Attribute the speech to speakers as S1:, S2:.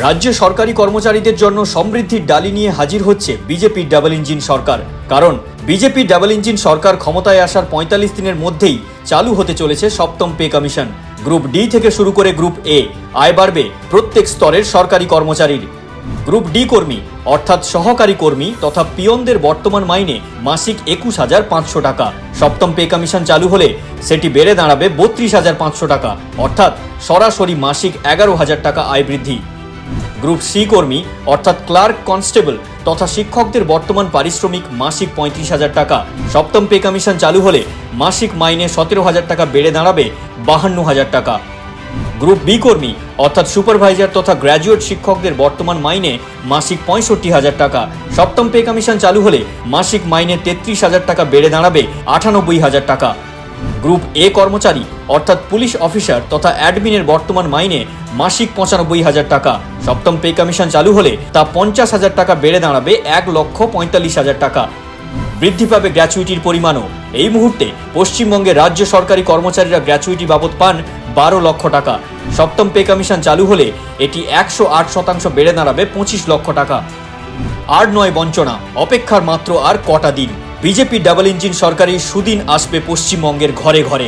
S1: রাজ্যে সরকারি কর্মচারীদের জন্য সমৃদ্ধির ডালি নিয়ে হাজির হচ্ছে বিজেপির ডাবল ইঞ্জিন সরকার। কারণ বিজেপির ডাবল ইঞ্জিন সরকার ক্ষমতায় আসার ৪৫ দিনের মধ্যেই চালু হতে চলেছে সপ্তম পে কমিশন। গ্রুপ ডি থেকে শুরু করে গ্রুপ এ আয় বাড়বে প্রত্যেক স্তরের সরকারি কর্মচারীর। গ্রুপ ডি কর্মী অর্থাৎ সহকারী কর্মী তথা পিয়নদের বর্তমান মাইনে মাসিক ২১,৫০০ টাকা। সপ্তম পে কমিশন চালু হলে সেটি বেড়ে দাঁড়াবে ৩২,৫০০ টাকা, অর্থাৎ সরাসরি মাসিক ১১,০০০ টাকা আয় বৃদ্ধি। গ্রুপ সি কর্মী অর্থাৎ ক্লার্ক, কনস্টেবল তথা শিক্ষকদের বর্তমান পারিশ্রমিক মাসিক ৩৫,০০০ টাকা। সপ্তম পে কমিশন চালু হলে মাসিক মাইনে ১৭,০০০ টাকা বেড়ে দাঁড়াবে ৫২,০০০ টাকা। গ্রুপ বি কর্মী অর্থাৎ সুপারভাইজার তথা গ্র্যাজুয়েট শিক্ষকদের বর্তমান মাইনে মাসিক ৬৫,০০০ টাকা। সপ্তম পে কমিশন চালু হলে মাসিক মাইনে ৩৩,০০০ টাকা বেড়ে দাঁড়াবে ৯৮,০০০ টাকা। গ্রুপ এ কর্মচারী অর্থাৎ পুলিশ অফিসার তথা অ্যাডমিনের বর্তমান মাইনে মাসিক ৯৫,০০০ টাকা। সপ্তম পে কমিশন চালু হলে তা ৫০,০০০ টাকা বেড়ে দাঁড়াবে ১,৪৫,০০০ টাকা। বৃদ্ধি পাবে গ্র্যাচুইটির পরিমাণও। এই মুহূর্তে পশ্চিমবঙ্গের রাজ্য সরকারি কর্মচারীরা গ্র্যাচুইটি বাবদ পান ১২ লক্ষ টাকা। সপ্তম পে কমিশন চালু হলে এটি ১০৮% বেড়ে দাঁড়াবে ২৫ লক্ষ টাকা। আর নয় বঞ্চনা, অপেক্ষার মাত্র আর কটা দিন। বিজেপি ডাবল ইঞ্জিন সরকারি সুদিন আসবে পশ্চিমবঙ্গের ঘরে ঘরে।